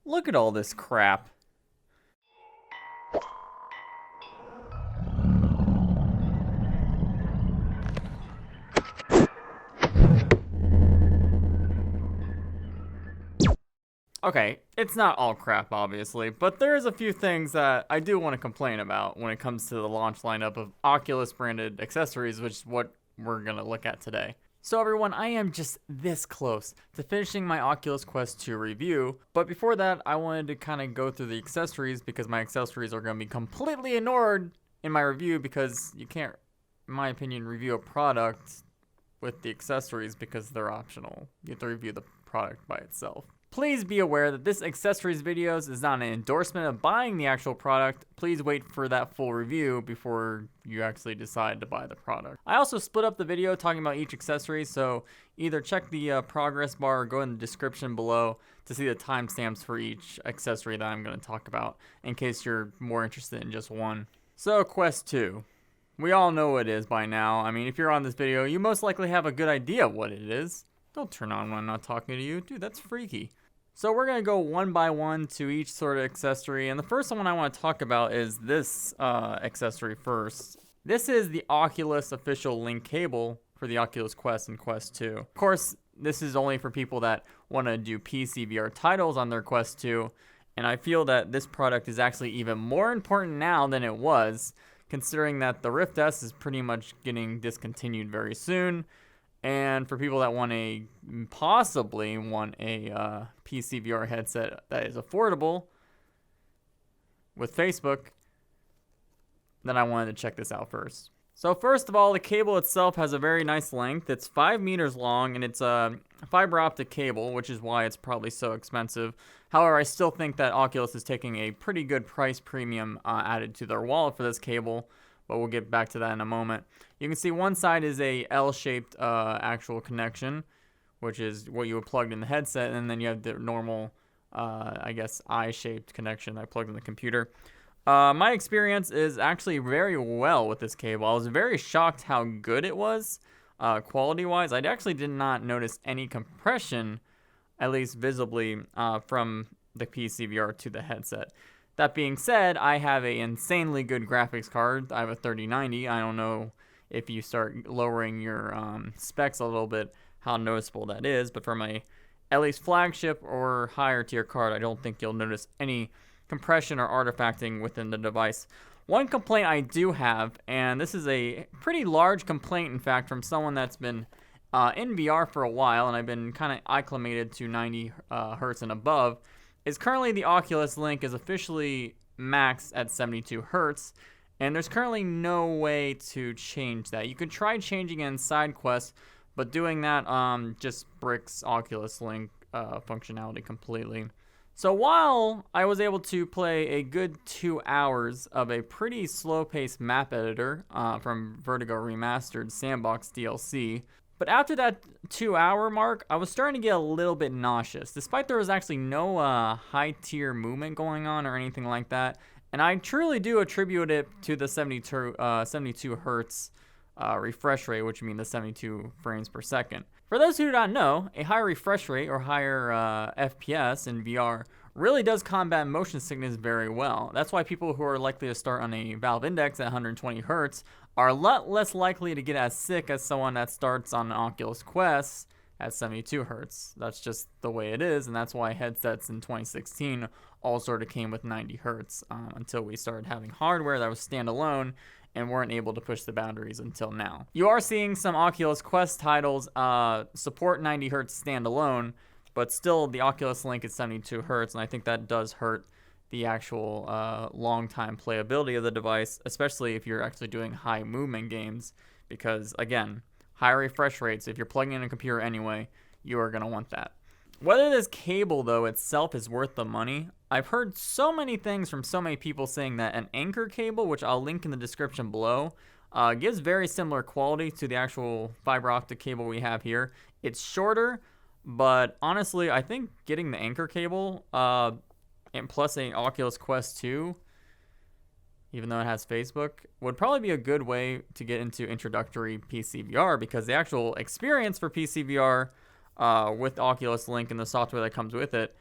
Look at all this crap. Okay, it's not all crap, obviously, but there's a few things that I do want to complain about when it comes to the launch lineup of Oculus branded accessories, which is what we're going to look at today. So everyone, I am just this close to finishing my Oculus Quest 2 review, but before that, I wanted to kind of go through the accessories because my accessories are going to be completely ignored in my review because you can't, in my opinion, review a product with the accessories because they're optional. You have to review the product by itself. Please be aware that this accessories videos is not an endorsement of buying the actual product. Please wait for that full review before you actually decide to buy the product. I also split up the video talking about each accessory, so either check the progress bar or go in the description below to see the timestamps for each accessory that I'm going to talk about in case you're more interested in just one. So Quest 2. We all know what it is by now. I mean, if you're on this video, you most likely have a good idea of what it is. Don't turn on when I'm not talking to you. Dude, that's freaky. So we're going to go one by one to each sort of accessory. And the first one I want to talk about is this accessory first. This is the Oculus official link cable for the Oculus Quest and Quest 2. Of course, this is only for people that want to do PC VR titles on their Quest 2. And I feel that this product is actually even more important now than it was, considering that the Rift S is pretty much getting discontinued very soon. And for people that possibly want a PC VR headset that is affordable with Facebook, then I wanted to check this out first. So first of all, the cable itself has a very nice length. It's 5 meters long, and it's a fiber optic cable, which is why it's probably so expensive. However, I still think that Oculus is taking a pretty good price premium added to their wallet for this cable, but we'll get back to that in a moment. You can see one side is a L-shaped actual connection, which is what you would plug in the headset, and then you have the normal, I guess, I-shaped connection that I plugged in the computer. My experience is actually very well with this cable. I was very shocked how good it was, quality-wise. I actually did not notice any compression, at least visibly, from the PC VR to the headset. That being said, I have an insanely good graphics card. I have a 3090. I don't know if you start lowering your specs a little bit, how noticeable that is. But for my at least flagship or higher tier card, I don't think you'll notice any compression or artifacting within the device. One complaint I do have, and this is a pretty large complaint, in fact, from someone that's been in VR for a while, and I've been kind of acclimated to 90 hertz and above, is currently the Oculus Link is officially maxed at 72 hertz, and there's currently no way to change that. You could try changing it in side quests, but doing that just bricks Oculus Link functionality completely. So while I was able to play a good 2 hours of a pretty slow-paced map editor from Vertigo Remastered Sandbox DLC, but after that 2-hour mark, I was starting to get a little bit nauseous, despite there was actually no high-tier movement going on or anything like that. And I truly do attribute it to the 72 hertz refresh rate, which means the 72 frames per second. For those who do not know, a higher refresh rate or higher FPS in VR really does combat motion sickness very well. That's why people who are likely to start on a Valve Index at 120 hertz are a lot less likely to get as sick as someone that starts on an Oculus Quest at 72 hertz. That's just the way it is, and that's why headsets in 2016 all sort of came with 90 hertz until we started having hardware that was standalone and weren't able to push the boundaries until now. You are seeing some Oculus Quest titles support 90 hertz standalone, but still the Oculus Link is 72 hertz, and I think that does hurt the actual long-time playability of the device, especially if you're actually doing high movement games, because again, high refresh rates, if you're plugging in a computer anyway, you are going to want that. Whether this cable, though, itself is worth the money, I've heard so many things from so many people saying that an Anchor cable, which I'll link in the description below, gives very similar quality to the actual fiber optic cable we have here. It's shorter, but honestly, I think getting the Anchor cable and plus an Oculus Quest 2, even though it has Facebook, would probably be a good way to get into introductory PC VR, because the actual experience for PC VR with Oculus Link and the software that comes with it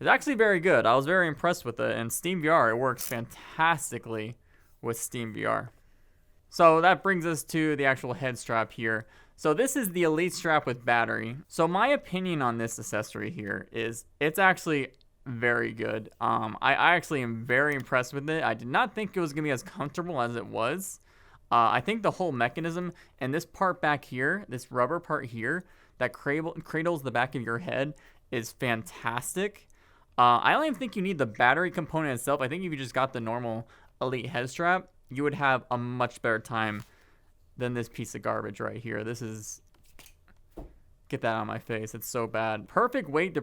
is actually very good. I was very impressed with it, and SteamVR, it works fantastically with SteamVR. So that brings us to the actual head strap here. So this is the Elite strap with battery. So my opinion on this accessory here is it's actually very good. I actually am very impressed with it. I did not think it was going to be as comfortable as it was. I think the whole mechanism and this part back here, this rubber part here that cradles the back of your head is fantastic. I don't even think you need the battery component itself. I think if you just got the normal Elite head strap, you would have a much better time than this piece of garbage right here. This is... Get that out of my face. It's so bad. Perfect weight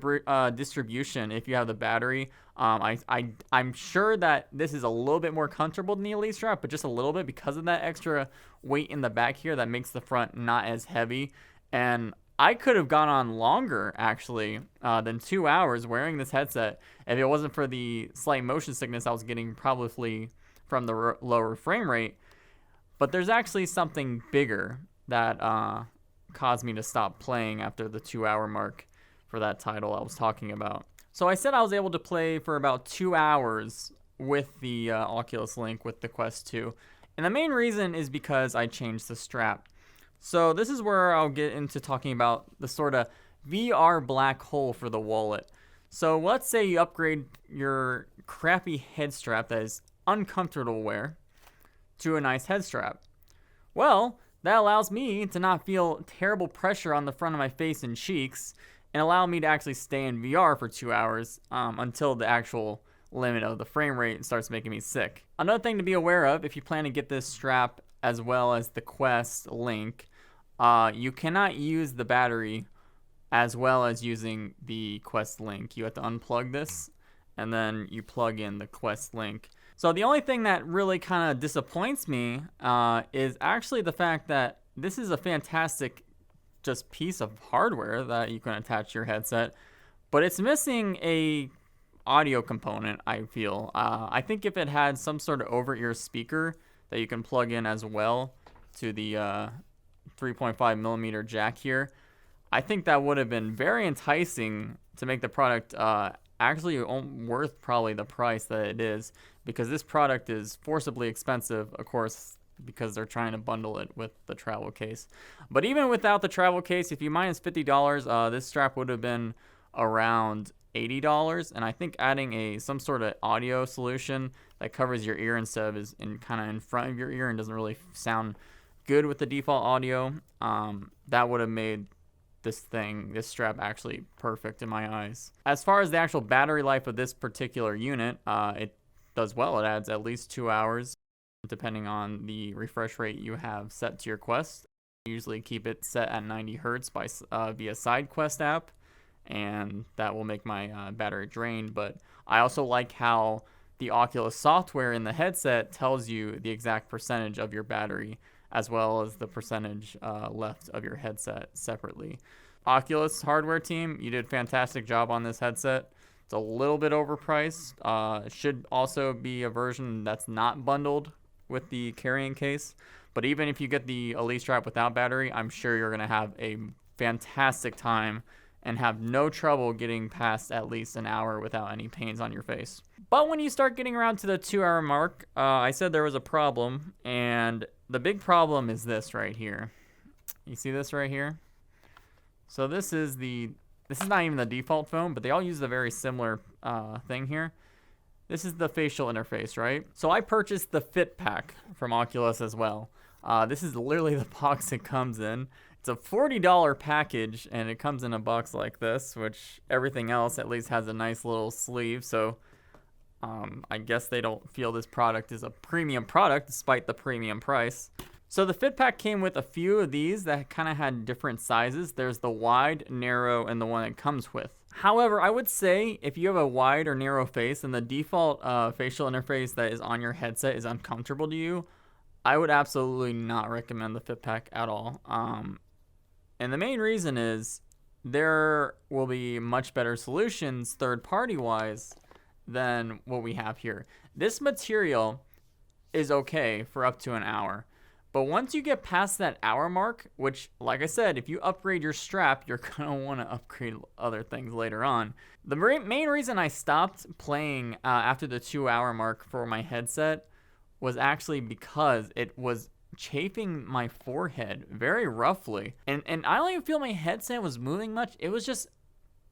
distribution if you have the battery. I'm sure that this is a little bit more comfortable than the Elite strap, but just a little bit because of that extra weight in the back here that makes the front not as heavy. And I could have gone on longer, actually, than 2 hours wearing this headset if it wasn't for the slight motion sickness I was getting probably from the lower frame rate. But there's actually something bigger that caused me to stop playing after the 2 hour mark for that title I was talking about. So I said I was able to play for about 2 hours with the Oculus Link with the Quest 2. And the main reason is because I changed the strap. So this is where I'll get into talking about the sort of VR black hole for the wallet. So let's say you upgrade your crappy head strap that is uncomfortable to wear to a nice head strap. Well, that allows me to not feel terrible pressure on the front of my face and cheeks and allow me to actually stay in VR for 2 hours until the actual limit of the frame rate starts making me sick. Another thing to be aware of if you plan to get this strap as well as the Quest Link, you cannot use the battery as well as using the Quest Link. You have to unplug this and then you plug in the Quest Link. So the only thing that really kind of disappoints me is actually the fact that this is a fantastic just piece of hardware that you can attach to your headset, but it's missing a audio component, I feel. I think if it had some sort of over-ear speaker that you can plug in as well to the 3.5 millimeter jack here, I think that would have been very enticing to make the product actually worth probably the price that it is, because this product is forcibly expensive, of course, because they're trying to bundle it with the travel case. But even without the travel case, if you minus $50, this strap would have been around $80, and I think adding some sort of audio solution that covers your ear instead of is kind of in front of your ear and doesn't really sound good with the default audio, that would have made this strap actually perfect in my eyes. As far as the actual battery life of this particular unit, it does well. It adds at least 2 hours depending on the refresh rate you have set to your Quest. I usually keep it set at 90 hertz via SideQuest app, and that will make my battery drain. But I also like how the Oculus software in the headset tells you the exact percentage of your battery as well as the percentage left of your headset separately. Oculus hardware team, you did a fantastic job on this headset. It's a little bit overpriced. It should also be a version that's not bundled with the carrying case. But even if you get the Elite strap without battery, I'm sure you're going to have a fantastic time and have no trouble getting past at least an hour without any pains on your face. But when you start getting around to the 2 hour mark, I said there was a problem, and the big problem is this right here. You see this right here? So this is not even the default phone, but they all use a very similar thing here. This is the facial interface, right? So I purchased the Fit Pack from Oculus as well. This is literally the box it comes in. It's a $40 package, and it comes in a box like this, which everything else at least has a nice little sleeve. So I guess they don't feel this product is a premium product despite the premium price. So the Fit Pack came with a few of these that kind of had different sizes. There's the wide, narrow, and the one it comes with. However, I would say if you have a wide or narrow face and the default facial interface that is on your headset is uncomfortable to you, I would absolutely not recommend the Fit Pack at all. And the main reason is there will be much better solutions third-party wise than what we have here. This material is okay for up to an hour. But once you get past that hour mark, which, like I said, if you upgrade your strap, you're going to want to upgrade other things later on. The main reason I stopped playing after the 2-hour mark for my headset was actually because it was chafing my forehead very roughly. And I don't even feel my headset was moving much. It was just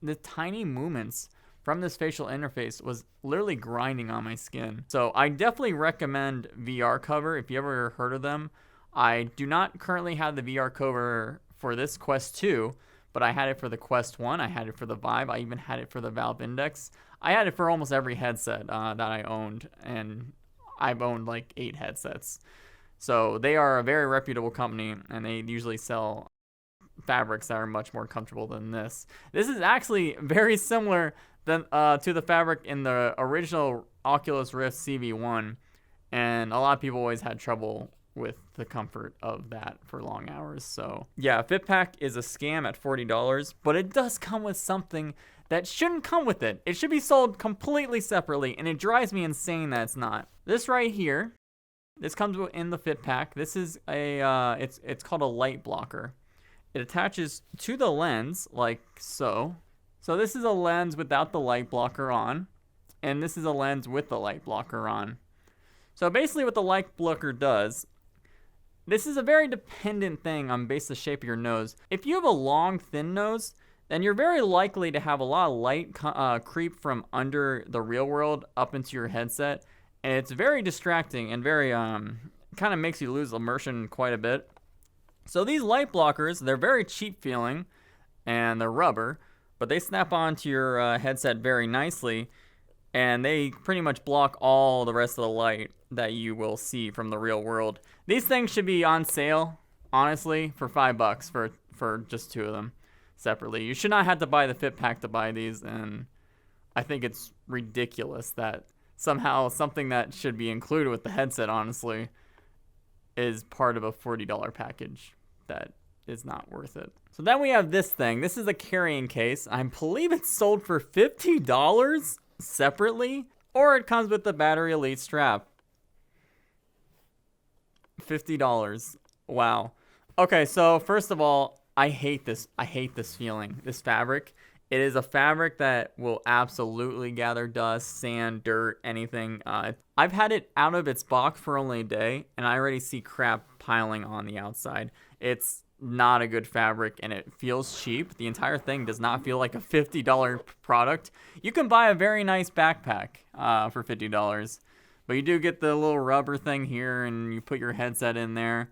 the tiny movements from this facial interface was literally grinding on my skin. So I definitely recommend VR Cover if you ever heard of them. I do not currently have the VR Cover for this Quest 2, but I had it for the Quest 1, I had it for the Vive, I even had it for the Valve Index. I had it for almost every headset that I owned, and I've owned like 8 headsets. So they are a very reputable company, and they usually sell fabrics that are much more comfortable than this. This is actually very similar to the fabric in the original Oculus Rift CV1, and a lot of people always had trouble with the comfort of that for long hours. So yeah, FitPack is a scam at $40, but it does come with something that shouldn't come with it. It should be sold completely separately, and it drives me insane that it's not. This right here, this comes in the FitPack. This is a it's called a light blocker. It attaches to the lens like so. So this is a lens without the light blocker on, and this is a lens with the light blocker on. So basically what the light blocker does, this is a very dependent thing on the shape of your nose. If you have a long, thin nose, then you're very likely to have a lot of light creep from under the real world up into your headset, and it's very distracting and very kind of makes you lose immersion quite a bit. So these light blockers, they're very cheap feeling, and they're rubber, but they snap onto your headset very nicely, and they pretty much block all the rest of the light that you will see from the real world. These things should be on sale, honestly, for $5 for just 2 of them separately. You should not have to buy the FitPack to buy these, and I think it's ridiculous that somehow something that should be included with the headset, honestly, is part of a $40 package that is not worth it. So then we have this thing. This is a carrying case. I believe it's sold for $50 separately, or it comes with the Battery Elite strap. $50. Wow. Okay, so first of all, I hate this. I hate this feeling, this fabric. It is a fabric that will absolutely gather dust, sand, dirt, anything. I've had it out of its box for only a day, and I already see crap piling on the outside. It's not a good fabric, and it feels cheap. The entire thing does not feel like a $50 product. You can buy a very nice backpack for $50, but you do get the little rubber thing here, and you put your headset in there,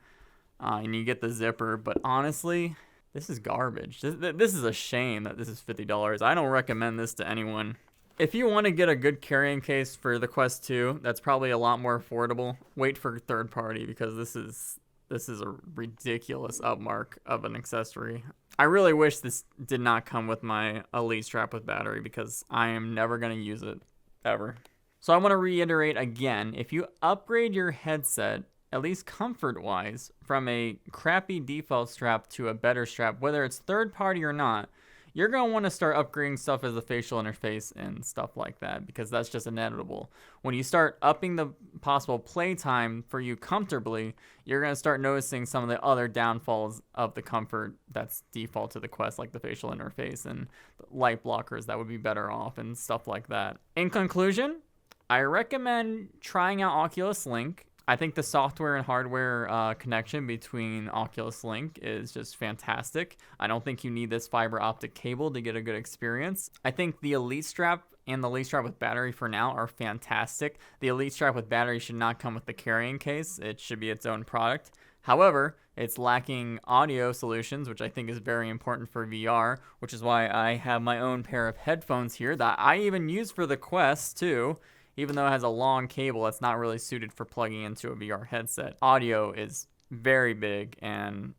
and you get the zipper. But honestly, this is garbage. This is a shame that this is $50. I don't recommend this to anyone. If you want to get a good carrying case for the Quest 2, that's probably a lot more affordable. Wait for third party, because this is a ridiculous upmark of an accessory. I really wish this did not come with my Elite strap with battery, because I am never going to use it, ever. So I want to reiterate again, if you upgrade your headset, at least comfort-wise, from a crappy default strap to a better strap, whether it's third-party or not, you're going to want to start upgrading stuff as a facial interface and stuff like that, because that's just inevitable. When you start upping the possible playtime for you comfortably, you're going to start noticing some of the other downfalls of the comfort that's default to the Quest, like the facial interface and light blockers that would be better off and stuff like that. In conclusion, I recommend trying out Oculus Link. I think the software and hardware connection between Oculus Link is just fantastic. I don't think you need this fiber optic cable to get a good experience. I think the Elite strap and the Elite strap with battery for now are fantastic. The Elite strap with battery should not come with the carrying case. It should be its own product. However, it's lacking audio solutions, which I think is very important for VR, which is why I have my own pair of headphones here that I even use for the Quest too. Even though it has a long cable, that's not really suited for plugging into a VR headset. Audio is very big, and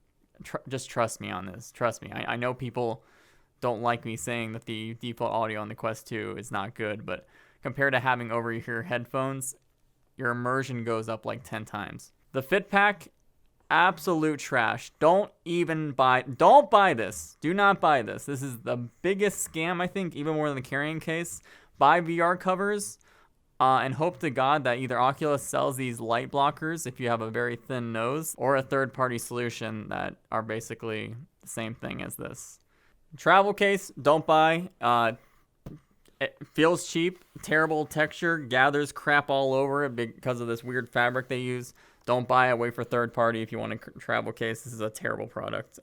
just trust me on this. Trust me. I know people don't like me saying that the default audio on the Quest 2 is not good, but compared to having over-ear headphones, your immersion goes up like 10 times. The FitPack, absolute trash. Don't buy this. Do not buy this. This is the biggest scam, I think, even more than the carrying case. Buy VR covers. and hope to God that either Oculus sells these light blockers if you have a very thin nose, or a third-party solution that are basically the same thing as this. Travel case, don't buy. It feels cheap, terrible texture, gathers crap all over it because of this weird fabric they use. Don't buy it. Wait for third party if you want a travel case. This is a terrible product.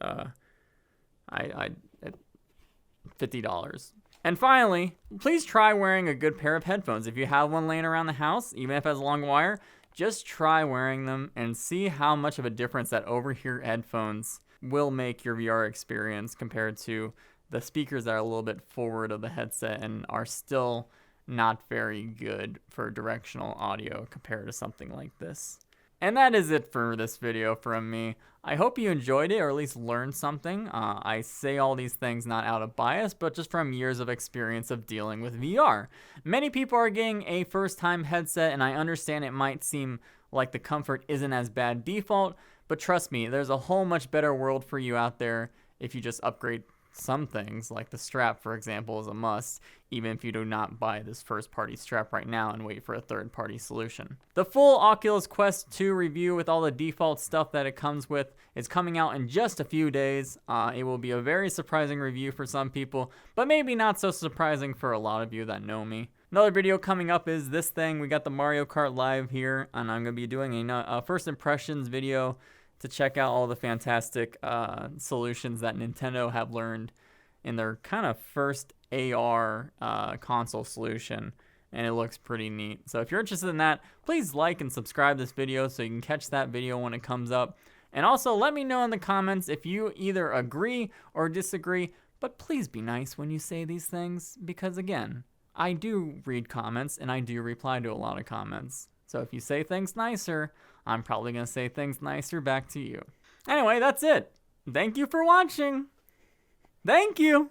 $50. And finally, please try wearing a good pair of headphones. If you have one laying around the house, even if it has a long wire, just try wearing them and see how much of a difference that over-ear headphones will make your VR experience compared to the speakers that are a little bit forward of the headset and are still not very good for directional audio compared to something like this. And that is it for this video from me. I hope you enjoyed it, or at least learned something. I say all these things not out of bias, but just from years of experience of dealing with VR. Many people are getting a first-time headset, and I understand it might seem like the comfort isn't as bad default, but trust me, there's a whole much better world for you out there if you just upgrade some things, like the strap, for example, is a must, even if you do not buy this first-party strap right now and wait for a third-party solution. The full Oculus Quest 2 review with all the default stuff that it comes with is coming out in just a few days. It will be a very surprising review for some people, but maybe not so surprising for a lot of you that know me. Another video coming up is this thing. We got the Mario Kart Live here, and I'm going to be doing a first impressions video to check out all the fantastic solutions that Nintendo have learned in their kind of first AR console solution, and it looks pretty neat. So if you're interested in that, please like and subscribe this video so you can catch that video when it comes up. And also let me know in the comments if you either agree or disagree, but please be nice when you say these things, because again, I do read comments and I do reply to a lot of comments. So if you say things nicer, I'm probably going to say things nicer back to you. Anyway, that's it. Thank you for watching. Thank you.